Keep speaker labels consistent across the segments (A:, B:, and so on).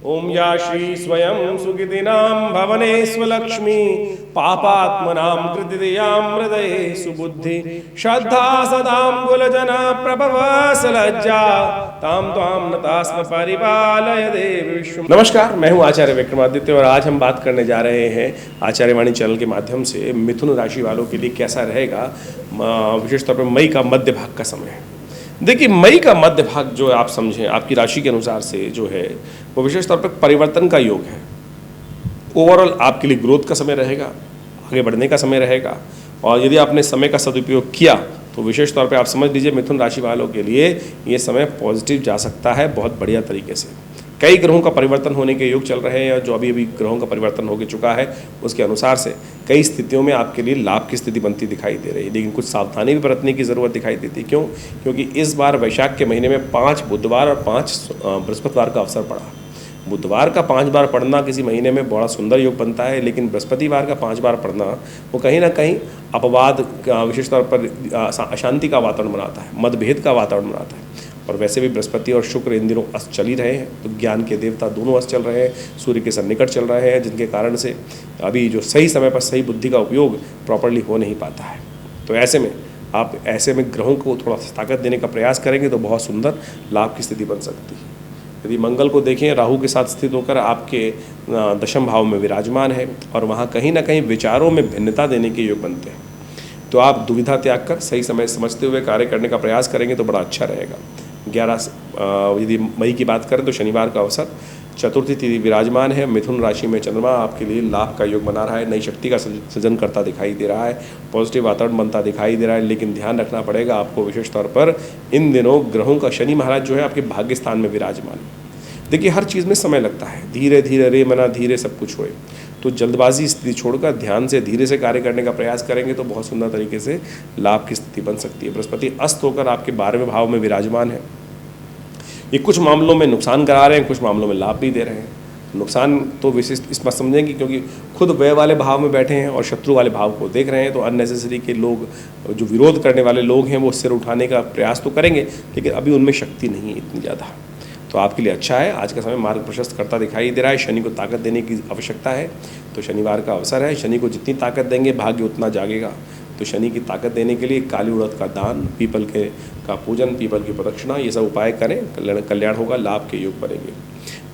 A: ओम या श्री स्वयं सुकृतिनां भवनेष्वलक्ष्मी पापात्मनां कृतियां हृदये सुबुद्धि श्रद्धा सदां कुलजना प्रभवसलज्जा तां त्वां नतास्म परिपालय देव विश्व। नमस्कार, मैं हूं आचार्य विक्रमादित्य और आज हम बात करने जा रहे हैं आचार्यवाणी चैनल के माध्यम से मिथुन राशि वालों के लिए कैसा रहेगा विशेष तौर पर मई का मध्य भाग का समय। देखिए, मई का मध्य भाग जो आप समझें आपकी राशि के अनुसार से जो है वो विशेष तौर पर परिवर्तन का योग है। ओवरऑल आपके लिए ग्रोथ का समय रहेगा, आगे बढ़ने का समय रहेगा और यदि आपने समय का सदुपयोग किया तो विशेष तौर पे आप समझ लीजिए मिथुन राशि वालों के लिए ये समय पॉजिटिव जा सकता है बहुत बढ़िया तरीके से। कई ग्रहों का परिवर्तन होने के योग चल रहे हैं और जो अभी ग्रहों का परिवर्तन हो चुका है उसके अनुसार से कई स्थितियों में आपके लिए लाभ की स्थिति बनती दिखाई दे रही है, लेकिन कुछ सावधानी भी बरतने की ज़रूरत दिखाई देती है। क्यों? क्योंकि इस बार वैशाख के महीने में 5 बुधवार और 5 बृहस्पतिवार का अवसर पड़ा। बुधवार का 5 बार पढ़ना किसी महीने में बड़ा सुंदर योग बनता है, लेकिन बृहस्पतिवार का 5 बार पढ़ना वो कहीं ना कहीं अपवाद विशेष तौर पर अशांति का वातावरण बनाता है, मतभेद का वातावरण बनाता है। और वैसे भी बृहस्पति और शुक्र इन दिनों अस्त चल ही रहे हैं, तो ज्ञान के देवता दोनों अस्त चल रहे हैं, सूर्य के सन्निकट चल रहे हैं, जिनके कारण से अभी जो सही समय पर सही बुद्धि का उपयोग प्रॉपरली हो नहीं पाता है। तो ऐसे में ग्रहों को थोड़ा ताकत देने का प्रयास करेंगे तो बहुत सुंदर लाभ की स्थिति बन सकती है। यदि मंगल को देखें, राहु के साथ स्थित होकर आपके दशम भाव में विराजमान है और वहाँ कहीं ना कहीं विचारों में भिन्नता देने के योग बनते हैं, तो आप दुविधा त्याग कर सही समय समझते हुए कार्य करने का प्रयास करेंगे तो बड़ा अच्छा रहेगा। 11 यदि मई की बात करें तो शनिवार का अवसर, चतुर्थी तिथि विराजमान है, मिथुन राशि में चंद्रमा आपके लिए लाभ का योग बना रहा है, नई शक्ति का सृजन करता दिखाई दे रहा है, पॉजिटिव वातावरण बनता दिखाई दे रहा है। लेकिन ध्यान रखना पड़ेगा आपको विशेष तौर पर इन दिनों ग्रहों का शनि महाराज जो है आपके भाग्य स्थान में विराजमान है। देखिए, हर चीज़ में समय लगता है, धीरे धीरे रे मना धीरे सब कुछ होए, तो जल्दबाजी स्थिति छोड़कर ध्यान से धीरे से कार्य करने का प्रयास करेंगे तो बहुत सुंदर तरीके से लाभ की स्थिति बन सकती है। बृहस्पति अस्त होकर आपके 12वें भाव में विराजमान है, ये कुछ मामलों में नुकसान करा रहे हैं, कुछ मामलों में लाभ भी दे रहे हैं। नुकसान तो विशेष इस बात समझेंगे क्योंकि खुद व्यय वाले भाव में बैठे हैं और शत्रु वाले भाव को देख रहे हैं, तो अननेसेसरी के लोग जो विरोध करने वाले लोग हैं वो सिर उठाने का प्रयास तो करेंगे, लेकिन अभी उनमें शक्ति नहीं है इतनी ज़्यादा। तो आपके लिए अच्छा है, आज का समय मार्ग प्रशस्त करता दिखाई दे रहा है। शनि को ताकत देने की आवश्यकता है, तो शनिवार का अवसर है। शनि को जितनी ताकत देंगे भाग्य उतना जागेगा। तो शनि की ताकत देने के लिए काली उड़द का दान, पीपल का पूजन, पीपल की प्रदक्षिणा, ये सब उपाय करें, कल्याण होगा, लाभ के योग बनेंगे।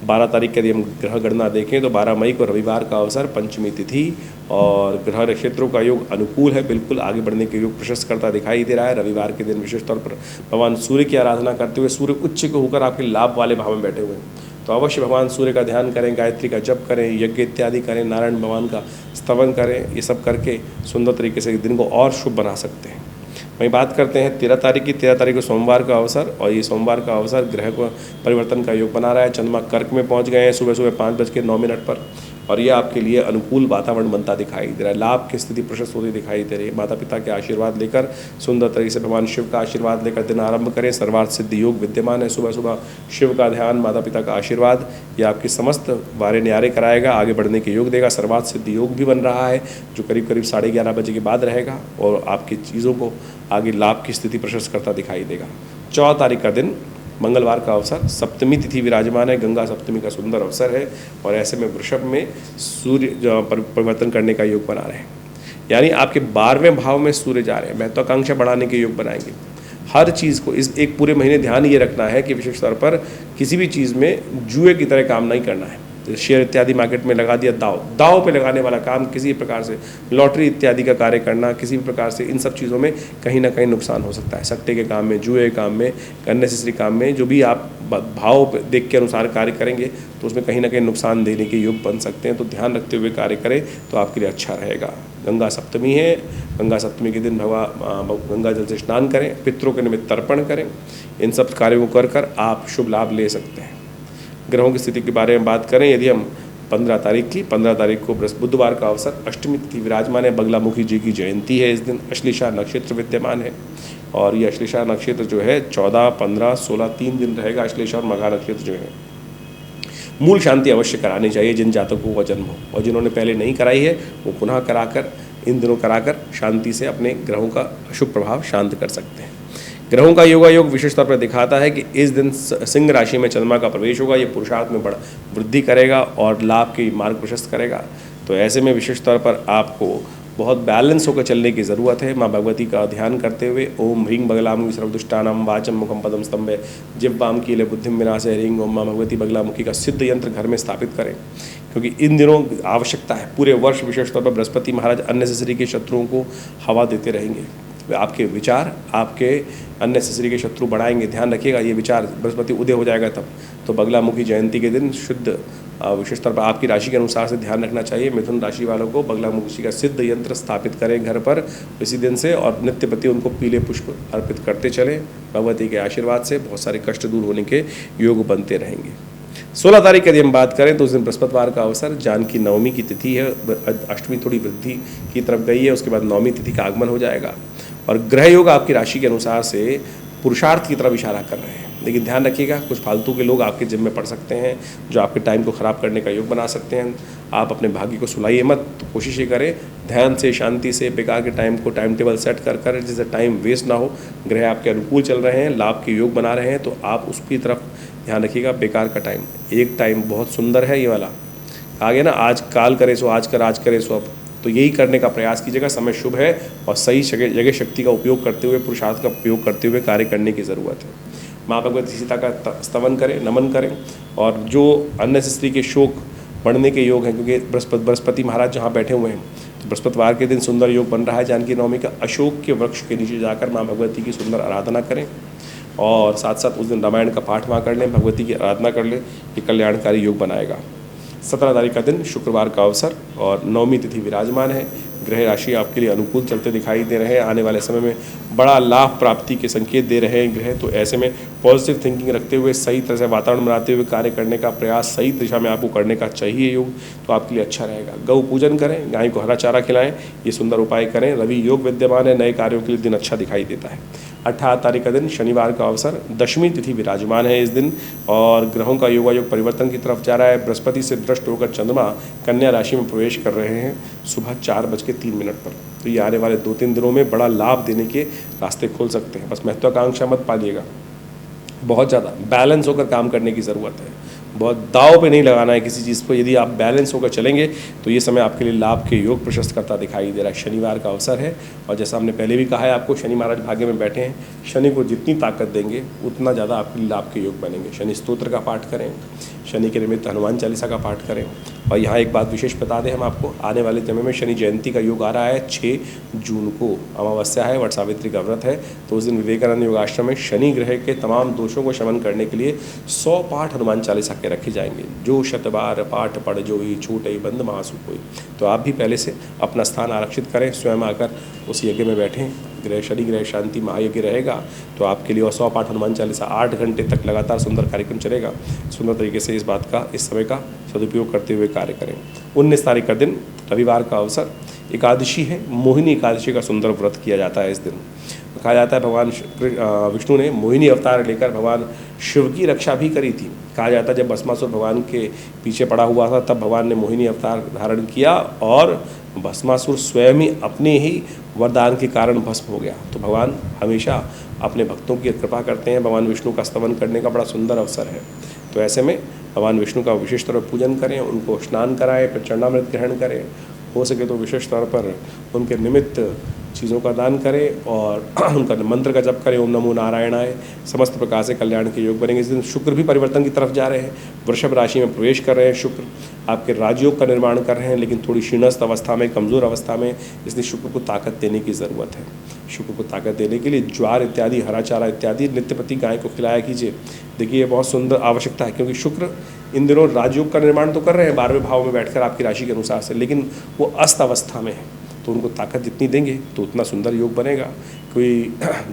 A: 12 तारीख के यदि हम ग्रह गणना देखें तो 12 मई को रविवार का अवसर, पंचमी तिथि और ग्रह नक्षत्रों का योग अनुकूल है, बिल्कुल आगे बढ़ने के योग प्रशस्त करता दिखाई दे रहा है। रविवार के दिन विशेष तौर पर भगवान सूर्य की आराधना करते हुए, सूर्य उच्च को होकर आपके लाभ वाले भाव में बैठे हुए हैं, तो अवश्य भगवान सूर्य का ध्यान करें, गायत्री का जप करें, यज्ञ इत्यादि करें, नारायण भगवान का स्तवन करें। ये सब करके सुंदर तरीके से दिन को और शुभ बना सकते हैं। वहीं बात करते हैं 13 तारीख की। 13 तारीख को सोमवार का अवसर, और ये सोमवार का अवसर ग्रह को परिवर्तन का योग बना रहा है। चंद्रमा कर्क में पहुंच गए हैं सुबह 5:09 पर, और ये आपके लिए अनुकूल वातावरण बनता दिखाई दे रहा है। लाभ की स्थिति प्रशस्त होती दिखाई दे रही है। माता पिता के आशीर्वाद लेकर सुंदर तरीके से भगवान शिव का आशीर्वाद लेकर दिन आरंभ करें। सर्वार्थ सिद्धि योग विद्यमान है। सुबह शिव का ध्यान, माता पिता का आशीर्वाद, ये आपकी समस्त वारे न्यारे कराएगा, आगे बढ़ने के योग देगा। सर्वार्थ सिद्धि योग भी बन रहा है जो करीब 11:30 बजे के बाद रहेगा और आपकी चीज़ों को आगे लाभ की स्थिति प्रशस्त करता दिखाई देगा। 14 तारीख का दिन मंगलवार का अवसर, सप्तमी तिथि विराजमान है, गंगा सप्तमी का सुंदर अवसर है, और ऐसे में वृषभ में सूर्य परिवर्तन करने का योग बना रहे हैं, यानी आपके 12वें भाव में सूर्य जा रहे हैं, महत्वाकांक्षा बढ़ाने के योग बनाएंगे। हर चीज़ को इस एक पूरे महीने ध्यान ये रखना है कि विशेष तौर पर किसी भी चीज़ में जुए की तरह काम नहीं करना है। शेयर इत्यादि मार्केट में लगा दिया, दाव पे लगाने वाला काम, किसी प्रकार से लॉटरी इत्यादि का कार्य करना, किसी भी प्रकार से इन सब चीज़ों में कहीं ना कहीं नुकसान हो सकता है। सट्टे के काम में, जुए के काम में, अननेसेसरी काम में, जो भी आप भाव देख के अनुसार कार्य करेंगे तो उसमें कहीं ना कहीं नुकसान देने के योग बन सकते हैं। तो ध्यान रखते हुए कार्य करें तो आपके लिए अच्छा रहेगा। गंगा सप्तमी है, गंगा सप्तमी के दिन गंगा जल से स्नान करें, पितरों के निमित्त तर्पण करें। इन सब कार्यों को कर आप शुभ लाभ ले सकते हैं। ग्रहों की स्थिति के बारे में बात करें, यदि हम 15 तारीख को बुधवार का अवसर, अष्टमी तिथि विराजमान है, बगलामुखी जी की जयंती है। इस दिन अश्लेषा नक्षत्र विद्यमान है, और ये अश्लेषा नक्षत्र जो है 14, 15, 16 3 दिन रहेगा। अश्लेषा और मघा नक्षत्र जो है, मूल शांति अवश्य करानी चाहिए जिन जातकों का जन्म हो, और जिन्होंने पहले नहीं कराई है वो पुनः कराकर, इन दिनों कराकर शांति से अपने ग्रहों का अशुभ प्रभाव शांत कर सकते हैं। ग्रहों का योगायोग विशेष तौर पर दिखाता है कि इस दिन सिंह राशि में चंद्रमा का प्रवेश होगा। ये पुरुषार्थ में बड़ा वृद्धि करेगा और लाभ के मार्ग प्रशस्त करेगा। तो ऐसे में विशेष तौर पर आपको बहुत बैलेंस होकर चलने की ज़रूरत है। माँ भगवती का ध्यान करते हुए ओम ह्रीं बगलामुखी सर्वदुष्टानां वाचम मुखम पदम स्तंभे जिह्वाम कीले बुद्धिम विनाशे ह्रीं ओम माँ भगवती बगलामुखी का सिद्ध यंत्र घर में स्थापित करें, क्योंकि इन दिनों आवश्यकता है। पूरे वर्ष विशेष तौर पर बृहस्पति महाराज अननेसेसरी के शत्रुओं को हवा देते रहेंगे। आपके विचार आपके अननेसेसरी के शत्रु बढ़ाएंगे। ध्यान रखिएगा, ये विचार बृहस्पति उदय हो जाएगा तब। तो बगलामुखी जयंती के दिन शुद्ध विशेष तौर पर आपकी राशि के अनुसार से ध्यान रखना चाहिए। मिथुन राशि वालों को बगलामुखी का सिद्ध यंत्र स्थापित करें घर पर इसी दिन से, और नित्य प्रति उनको पीले पुष्प अर्पित करते चलें। भगवती के आशीर्वाद से बहुत सारे कष्ट दूर होने के योग बनते रहेंगे। 16 तारीख यदि हम बात करें तो उस दिन बृहस्पतिवार का अवसर, जानकी नवमी की तिथि है। अष्टमी थोड़ी वृद्धि की तरफ गई है, उसके बाद नवमी तिथि का आगमन हो जाएगा। और ग्रह योग आपकी राशि के अनुसार से पुरुषार्थ की तरफ इशारा कर रहे हैं। लेकिन ध्यान रखिएगा, कुछ फालतू के लोग आपके जिम में पड़ सकते हैं जो आपके टाइम को ख़राब करने का योग बना सकते हैं। आप अपने भाग्य को सुलाइए मत। तो कोशिश ये करें ध्यान से, शांति से, बेकार के टाइम को टाइम टेबल सेट कर जिससे टाइम वेस्ट ना हो। ग्रह आपके अनुकूल चल रहे हैं, लाभ के योग बना रहे हैं, तो आप उसकी तरफ ध्यान रखिएगा। बेकार का टाइम, एक टाइम बहुत सुंदर है ये वाला, आगे ना आज काल करे सो आज कर, आज करे सो अब। तो यही करने का प्रयास कीजिएगा। समय शुभ है और सही जगह शक्ति का उपयोग करते हुए, पुरुषार्थ का उपयोग करते हुए कार्य करने की ज़रूरत है। माँ भगवती सीता का स्तवन करें, नमन करें। और जो अननेसेसरी के शोक बढ़ने के योग हैं, क्योंकि बृहस्पति महाराज जहाँ बैठे हुए हैं, तो बृहस्पतिवार के दिन सुंदर योग बन रहा है जानकी नवमी का। अशोक के वृक्ष के नीचे जाकर माँ भगवती की सुंदर आराधना करें और साथ साथ उस दिन रामायण का पाठ वहाँ कर लें, भगवती की आराधना कर लें। ये कल्याणकारी योग बनाएगा। 17 तारीख का दिन शुक्रवार का अवसर और नवमी तिथि विराजमान है। ग्रह राशि आपके लिए अनुकूल चलते दिखाई दे रहे हैं। आने वाले समय में बड़ा लाभ प्राप्ति के संकेत दे रहे हैं ग्रह। तो ऐसे में पॉजिटिव थिंकिंग रखते हुए, सही तरह से वातावरण बनाते हुए कार्य करने का प्रयास सही दिशा में आपको करने का चाहिए योग, तो आपके लिए अच्छा रहेगा। गौ पूजन करें, गाय को हरा चारा खिलाएं, ये सुंदर उपाय करें। रवि योग विद्यमान है, नए कार्यों के लिए दिन अच्छा दिखाई देता है। 18 तारीख का दिन शनिवार का अवसर, दशमी तिथि विराजमान है इस दिन और ग्रहों का योगायोग परिवर्तन की तरफ जा रहा है। बृहस्पति से दृष्ट होकर चंद्रमा कन्या राशि में प्रवेश कर रहे हैं सुबह 4:03 पर। तो ये आने वाले 2-3 दिनों में बड़ा लाभ देने के रास्ते खोल सकते हैं। बस महत्वाकांक्षा मत पालिएगा, बहुत ज़्यादा बैलेंस होकर काम करने की ज़रूरत है। बहुत दाव पे नहीं लगाना है किसी चीज़ को। यदि आप बैलेंस होकर चलेंगे तो ये समय आपके लिए लाभ के योग प्रशस्त करता दिखाई दे रहा है। शनिवार का अवसर है और जैसा हमने पहले भी कहा है आपको, शनि महाराज भाग्य में बैठे हैं। शनि को जितनी ताकत देंगे उतना ज़्यादा आपके लिए लाभ के योग बनेंगे। शनि स्तोत्र का पाठ करें, शनि के निमित्त हनुमान चालीसा का पाठ करें। और यहाँ एक बात विशेष बता दें हम आपको, आने वाले समय में शनि जयंती का योग आ रहा है 6 जून को। अमावस्या है, वट सावित्री का व्रत है। तो उस दिन विवेकानंद योगाश्रम में शनि ग्रह के तमाम दोषों को शमन करने के लिए 100 पाठ हनुमान चालीसा के रखे जाएंगे। जो शतबार पाठ पढ़ जोई छूटे बंद महासु कोई। तो आप भी पहले से अपना स्थान आरक्षित करें, स्वयं आकर उस यज्ञ में बैठें। ग्रह शनि ग्रह शांति महायज्ञ रहेगा तो आपके लिए 100 पाठ हनुमान चालीसा 8 घंटे तक लगातार सुंदर कार्यक्रम चलेगा। सुंदर तरीके से इस समय का सदुपयोग करते हुए कार्य करें। 19 तारीख का दिन रविवार का अवसर, एकादशी है। मोहिनी एकादशी का सुंदर व्रत किया जाता है इस दिन। कहा जाता है भगवान विष्णु ने मोहिनी अवतार लेकर भगवान शिव की रक्षा भी करी थी। कहा जाता है जब भस्मासुर भगवान के पीछे पड़ा हुआ था तब भगवान ने मोहिनी अवतार धारण किया और भस्मासुर स्वयं ही अपने ही वरदान के कारण भस्म हो गया। तो भगवान हमेशा अपने भक्तों की कृपा करते हैं। भगवान विष्णु का स्तवन करने का बड़ा सुंदर अवसर है। तो ऐसे में भगवान विष्णु का विशेष तौर पर पूजन करें, उनको स्नान कराएं, फिर चरणामृत ग्रहण करें। हो सके तो विशेष तौर पर उनके निमित्त चीज़ों का दान करें और उनका मंत्र का जप करें, ओम नमो नारायणाय। समस्त प्रकार से कल्याण के योग बनेंगे। इस दिन शुक्र भी परिवर्तन की तरफ जा रहे हैं, वृषभ राशि में प्रवेश कर रहे हैं। शुक्र आपके राजयोग का निर्माण कर रहे हैं, लेकिन थोड़ी क्षीणस्थ अवस्था में, कमज़ोर अवस्था में, इसलिए शुक्र को ताकत देने की ज़रूरत है। शुक्र को ताकत देने के लिए ज्वार इत्यादि, हरा चारा इत्यादि नित्य प्रति गाय को खिलाया कीजिए। देखिए ये बहुत सुंदर आवश्यकता है, क्योंकि शुक्र इन दिनों राजयोग का निर्माण तो कर रहे हैं 12वें भाव में बैठकर आपकी राशि के अनुसार से, लेकिन वो अस्त अवस्था में है। तो उनको ताकत जितनी देंगे तो उतना सुंदर योग बनेगा। कोई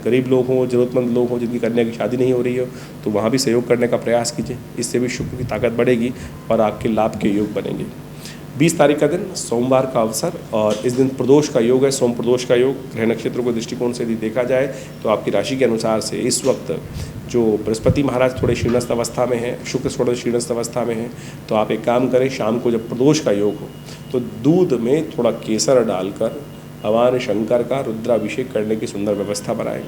A: गरीब लोग हों, ज़रूरतमंद लोग हों जिनकी कन्या की शादी नहीं हो रही हो, तो वहाँ भी सहयोग करने का प्रयास कीजिए। इससे भी शुक्र की ताकत बढ़ेगी और आपके लाभ के योग बनेंगे। 20 तारीख का दिन सोमवार का अवसर और इस दिन प्रदोष का योग है, सोम प्रदोष का योग। ग्रह नक्षत्रों के दृष्टिकोण से यदि देखा जाए तो आपकी राशि के अनुसार से इस वक्त जो बृहस्पति महाराज थोड़े क्षीणस्थ अवस्था में है, शुक्र थोड़े क्षीणस्थ अवस्था में है। तो आप एक काम करें, शाम को जब प्रदोष का योग हो तो दूध में थोड़ा केसर डालकर भगवान शंकर का रुद्राभिषेक करने की सुंदर व्यवस्था बनाएं।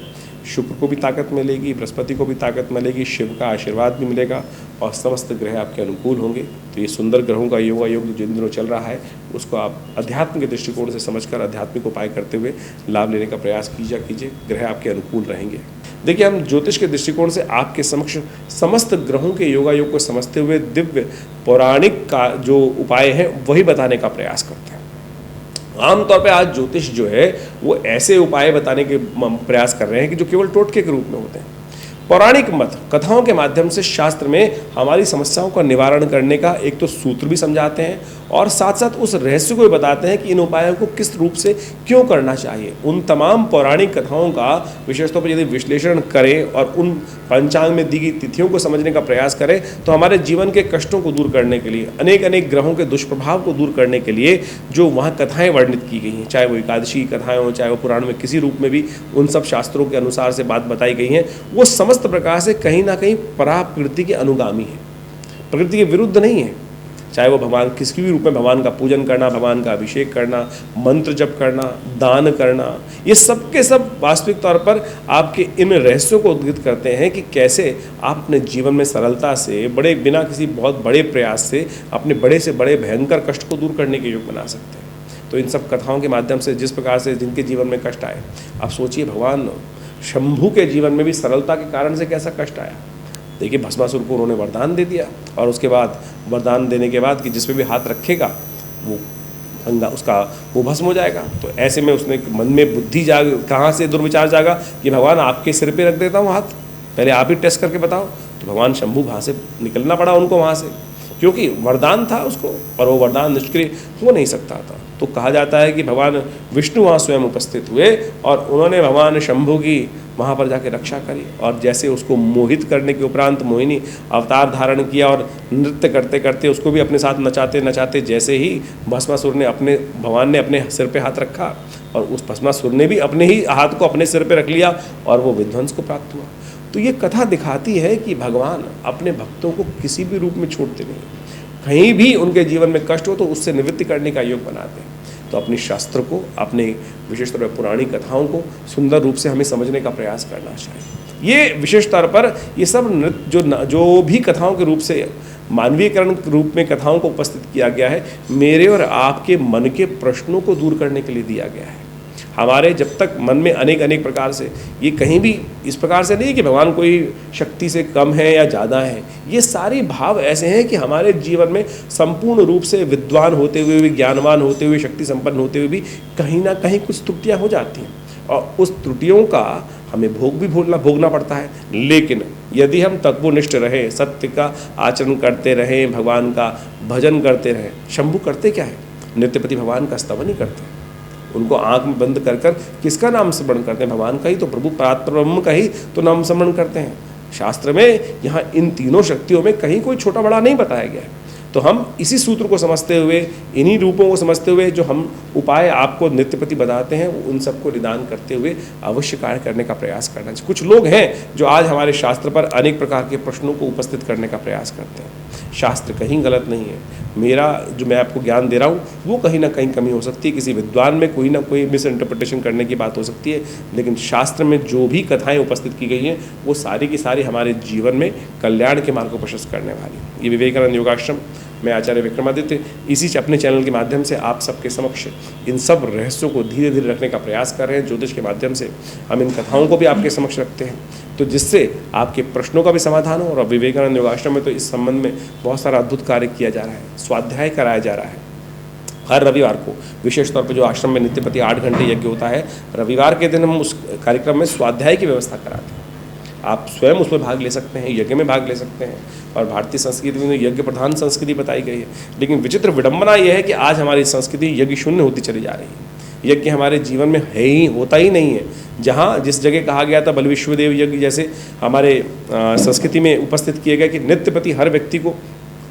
A: शुक्र को भी ताकत मिलेगी, बृहस्पति को भी ताकत मिलेगी, शिव का आशीर्वाद भी मिलेगा और समस्त ग्रह आपके अनुकूल होंगे। तो ये सुंदर ग्रहों का योगा योग जिन दिनों चल रहा है उसको आप अध्यात्म के दृष्टिकोण से समझकर आध्यात्मिक उपाय करते हुए लाभ लेने का प्रयास कीजिए, ग्रह आपके अनुकूल रहेंगे। देखिए, हम ज्योतिष के दृष्टिकोण से आपके समक्ष समस्त ग्रहों के योगा योग को समझते हुए दिव्य पौराणिक का जो उपाय है वही बताने का प्रयास करते हैं। आमतौर पे आज ज्योतिष जो है वो ऐसे उपाय बताने के प्रयास कर रहे हैं कि जो केवल टोटके के रूप में होते हैं। पौराणिक मत कथाओं के माध्यम से शास्त्र में हमारी समस्याओं का निवारण करने का एक तो सूत्र भी समझाते हैं और साथ साथ उस रहस्य को भी बताते हैं कि इन उपायों को किस रूप से क्यों करना चाहिए। उन तमाम पौराणिक कथाओं का विशेष तौर पर यदि विश्लेषण करें और उन पंचांग में दी गई तिथियों को समझने का प्रयास करें तो हमारे जीवन के कष्टों को दूर करने के लिए, अनेक अनेक ग्रहों के दुष्प्रभाव को दूर करने के लिए जो वहाँ कथाएँ वर्णित की गई हैं, चाहे वो एकादशी की कथाएँ हों, चाहे वो पुराण में किसी रूप में भी उन सब शास्त्रों के अनुसार से बात बताई गई हैं, वो समस्त प्रकार से कहीं ना कहीं पराप्रकृति के अनुगामी है, प्रकृति के विरुद्ध नहीं है। चाहे वो भगवान किसी भी रूप में भगवान का पूजन करना, भगवान का अभिषेक करना, मंत्र जप करना, दान करना, ये सब के सब वास्तविक तौर पर आपके इन रहस्यों को उद्घाटित करते हैं कि कैसे आप अपने जीवन में सरलता से, बड़े बिना किसी बहुत बड़े प्रयास से अपने बड़े से बड़े भयंकर कष्ट को दूर करने के योग बना सकते हैं। तो इन सब कथाओं के माध्यम से जिस प्रकार से जिनके जीवन में कष्ट आए, आप सोचिए भगवान शंभु के जीवन में भी सरलता के कारण से कैसा कष्ट आया। देखिए, भस्मासुर को उन्होंने वरदान दे दिया और उसके बाद वरदान देने के बाद कि जिस पे भी हाथ रखेगा वो गंगा उसका वो भस्म हो जाएगा। तो ऐसे में उसने मन में बुद्धि कहाँ से दुर्विचार जागा कि भगवान आपके सिर पे रख देता हूँ हाथ, पहले आप ही टेस्ट करके बताओ। तो भगवान शंभु वहाँ से निकलना पड़ा उनको वहाँ से, क्योंकि वरदान था उसको और वो वरदान निष्क्रिय हो नहीं सकता था। तो कहा जाता है कि भगवान विष्णु वहाँ स्वयं उपस्थित हुए और उन्होंने भगवान शंभु की वहाँ पर जाके रक्षा करी और जैसे उसको मोहित करने के उपरांत मोहिनी अवतार धारण किया और नृत्य करते करते उसको भी अपने साथ नचाते नचाते जैसे ही भस्मासुर ने भगवान ने अपने सिर पे हाथ रखा और उस भस्मासुर ने भी अपने ही हाथ को अपने सिर पे रख लिया और वो विध्वंस को प्राप्त हुआ। तो ये कथा दिखाती है कि भगवान अपने भक्तों को किसी भी रूप में छोड़ते नहीं, कहीं भी उनके जीवन में कष्ट हो तो उससे निवृत्ति करने का योग बनाते हैं। तो अपने शास्त्र को, अपने विशेष तौर पर पुरानी कथाओं को सुंदर रूप से हमें समझने का प्रयास करना चाहिए। ये विशेष तौर पर ये सब नृत्य जो भी कथाओं के रूप से मानवीयकरण के रूप में कथाओं को उपस्थित किया गया है, मेरे और आपके मन के प्रश्नों को दूर करने के लिए दिया गया है। हमारे जब तक मन में अनेक अनेक प्रकार से, ये कहीं भी इस प्रकार से नहीं कि भगवान कोई शक्ति से कम है या ज़्यादा है, ये सारी भाव ऐसे हैं कि हमारे जीवन में संपूर्ण रूप से विद्वान होते हुए भी, ज्ञानवान होते हुए, शक्ति संपन्न होते हुए भी कहीं ना कहीं कुछ त्रुटियाँ हो जाती हैं और उस त्रुटियों का हमें भोग भी भोगना पड़ता है। लेकिन यदि हम तत्वनिष्ठ रहें, सत्य का आचरण करते रहें, भगवान का भजन करते रहें। शंभु करते क्या है? नित्यपति भगवान का स्तवन ही करते हैं। उनको आंख में बंद कर कर किसका नाम स्मरण करते हैं? भगवान का ही, तो प्रभु परात्परब्रह्म का ही तो नाम स्मरण करते हैं। शास्त्र में यहाँ इन तीनों शक्तियों में कहीं कोई छोटा बड़ा नहीं बताया गया है। तो हम इसी सूत्र को समझते हुए, इन्हीं रूपों को समझते हुए जो हम उपाय आपको नित्यपति बताते हैं, उन सबको निदान करते हुए अवश्य कार्य करने का प्रयास करना चाहिए। कुछ लोग हैं जो आज हमारे शास्त्र पर अनेक प्रकार के प्रश्नों को उपस्थित करने का प्रयास करते हैं। शास्त्र कहीं गलत नहीं है, मेरा जो मैं आपको ज्ञान दे रहा हूँ वो कहीं ना कहीं कमी हो सकती है, किसी विद्वान में कोई ना कोई मिसइंटरप्रिटेशन करने की बात हो सकती है, लेकिन शास्त्र में जो भी कथाएं उपस्थित की गई हैं वो सारी की सारी हमारे जीवन में कल्याण के मार्ग को प्रशस्त करने वाली। ये विवेकानंद योगाश्रम, मैं आचार्य विक्रमादित्य, इसी अपने चैनल के माध्यम से आप सबके समक्ष इन सब रहस्यों को धीरे धीरे रखने का प्रयास कर रहे हैं। ज्योतिष के माध्यम से हम इन कथाओं को भी आपके समक्ष रखते हैं, तो जिससे आपके प्रश्नों का भी समाधान हो। और विवेकानंद योगाश्रम में तो इस संबंध में बहुत सारा अद्भुत कार्य किया जा रहा है, स्वाध्याय कराया जा रहा है। हर रविवार को विशेष तौर पर जो आश्रम में नित्यपति 8 घंटे यज्ञ होता है, रविवार के दिन हम उस कार्यक्रम में स्वाध्याय की व्यवस्था कराते हैं। आप स्वयं उसमें भाग ले सकते हैं, यज्ञ में भाग ले सकते हैं। और भारतीय संस्कृति में यज्ञ प्रधान संस्कृति बताई गई है, लेकिन विचित्र विडंबना यह है कि आज हमारी संस्कृति यज्ञ शून्य होती चली जा रही है। यज्ञ हमारे जीवन में है ही, होता ही नहीं है। जहाँ जिस जगह कहा गया था बल विश्वदेव यज्ञ जैसे हमारे संस्कृति में उपस्थित किए गए कि नित्यपति हर व्यक्ति को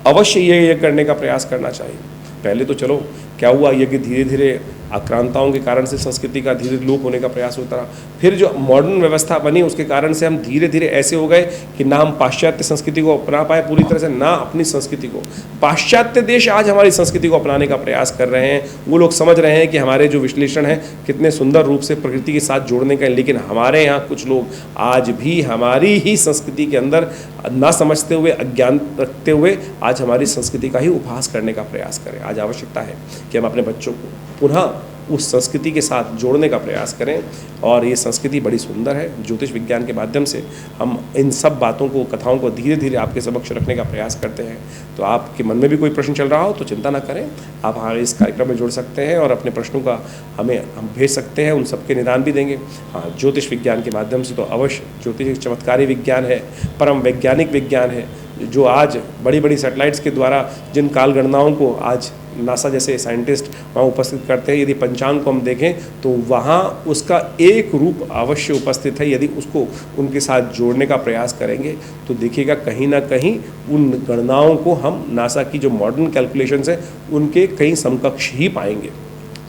A: अवश्य ये यज्ञ करने का प्रयास करना चाहिए। पहले तो चलो क्या हुआ, यज्ञ धीरे धीरे आक्रांताओं के कारण से संस्कृति का धीरे लोप होने का प्रयास होता रहा। फिर जो मॉडर्न व्यवस्था बनी उसके कारण से हम धीरे धीरे ऐसे हो गए कि ना हम पाश्चात्य संस्कृति को अपना पाए पूरी तरह से, ना अपनी संस्कृति को। पाश्चात्य देश आज हमारी संस्कृति को अपनाने का प्रयास कर रहे हैं। वो लोग समझ रहे हैं कि हमारे जो विश्लेषण है कितने सुंदर रूप से प्रकृति के साथ जोड़ने का है, लेकिन हमारे यहाँ कुछ लोग आज भी हमारी ही संस्कृति के अंदर ना समझते हुए, अज्ञान रखते हुए आज हमारी संस्कृति का ही उपहास करने का प्रयास करें। आज आवश्यकता है कि हम अपने बच्चों को पुनः उस संस्कृति के साथ जोड़ने का प्रयास करें। और ये संस्कृति बड़ी सुंदर है। ज्योतिष विज्ञान के माध्यम से हम इन सब बातों को, कथाओं को धीरे धीरे आपके समक्ष रखने का प्रयास करते हैं। तो आपके मन में भी कोई प्रश्न चल रहा हो तो चिंता ना करें, आप हमारे इस कार्यक्रम में जुड़ सकते हैं और अपने प्रश्नों का हम भेज सकते हैं, उन सबके निदान भी देंगे। हाँ, ज्योतिष विज्ञान के माध्यम से तो अवश्य, ज्योतिष एक चमत्कारी विज्ञान है, परम वैज्ञानिक विज्ञान है, जो आज बड़ी बड़ी सैटेलाइट्स के द्वारा जिन काल गणनाओं को आज नासा जैसे साइंटिस्ट वहाँ उपस्थित करते हैं, यदि पंचांग को हम देखें तो वहाँ उसका एक रूप अवश्य उपस्थित है। यदि उसको उनके साथ जोड़ने का प्रयास करेंगे तो देखिएगा कहीं ना कहीं उन गणनाओं को हम नासा की जो मॉडर्न कैलकुलेशंस है उनके कहीं समकक्ष ही पाएंगे।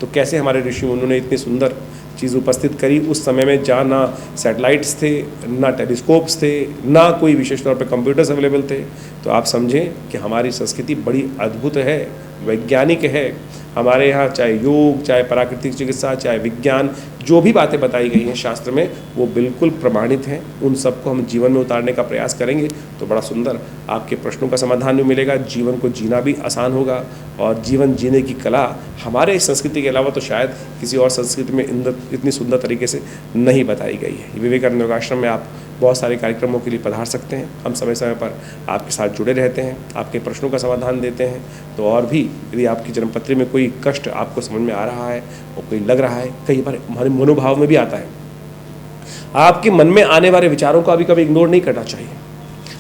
A: तो कैसे हमारे ऋषि मुनियों ने इतनी सुंदर चीज़ उपस्थित करी उस समय में, जहाँ ना सैटेलाइट्स थे, ना टेलीस्कोप्स थे, ना कोई विशेष तौर पे कंप्यूटर्स अवेलेबल थे। तो आप समझें कि हमारी संस्कृति बड़ी अद्भुत है, वैज्ञानिक है। हमारे यहाँ चाहे योग, चाहे प्राकृतिक चिकित्सा, चाहे विज्ञान, जो भी बातें बताई गई हैं शास्त्र में वो बिल्कुल प्रमाणित हैं। उन सबको हम जीवन में उतारने का प्रयास करेंगे तो बड़ा सुंदर आपके प्रश्नों का समाधान भी मिलेगा, जीवन को जीना भी आसान होगा। और जीवन जीने की कला हमारे संस्कृति के अलावा तो शायद किसी और संस्कृति में इतनी सुंदर तरीके से नहीं बताई गई है। विवेकानंद योगाश्रम में आप बहुत सारे कार्यक्रमों के लिए पधार सकते हैं। हम समय समय पर आपके साथ जुड़े रहते हैं, आपके प्रश्नों का समाधान देते हैं। तो और भी यदि आपकी जन्मपत्री में कोई कष्ट आपको समझ में आ रहा है और कोई लग रहा है, कई बार हमारे मनोभाव में भी आता है, आपके मन में आने वाले विचारों को कभी इग्नोर नहीं करना चाहिए।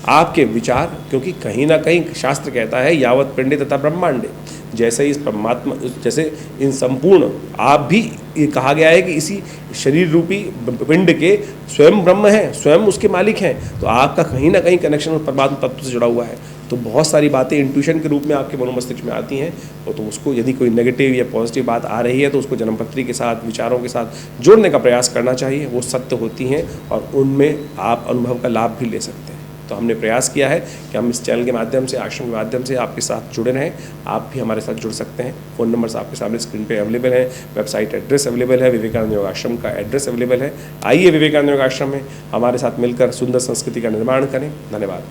A: आपके विचार, क्योंकि कहीं ना कहीं शास्त्र कहता है यावत पिंडे तथा ब्रह्मांडे, जैसे इस परमात्मा, जैसे इन संपूर्ण, आप भी ये कहा गया है कि इसी शरीर रूपी पिंड के स्वयं ब्रह्म है, स्वयं उसके मालिक हैं। तो आपका कहीं ना कहीं कनेक्शन उस परमात्मा तत्व से जुड़ा हुआ है। तो बहुत सारी बातें इंट्यूशन के रूप में आपके मनोमस्तिष्क में आती हैं, और तो उसको यदि कोई नेगेटिव या पॉजिटिव बात आ रही है तो उसको जन्मपत्री के साथ, विचारों के साथ जोड़ने का प्रयास करना चाहिए। वो सत्य होती हैं और उनमें आप अनुभव का लाभ भी ले सकते हैं। तो हमने प्रयास किया है कि हम इस चैनल के माध्यम से, आश्रम के माध्यम से आपके साथ जुड़े रहें। आप भी हमारे साथ जुड़ सकते हैं। फ़ोन नंबर्स आपके सामने स्क्रीन पे अवेलेबल है, वेबसाइट एड्रेस अवेलेबल है, विवेकानंद योगाश्रम का एड्रेस अवेलेबल है। आइए विवेकानंद योगाश्रम में हमारे साथ मिलकर सुंदर संस्कृति का निर्माण करें। धन्यवाद।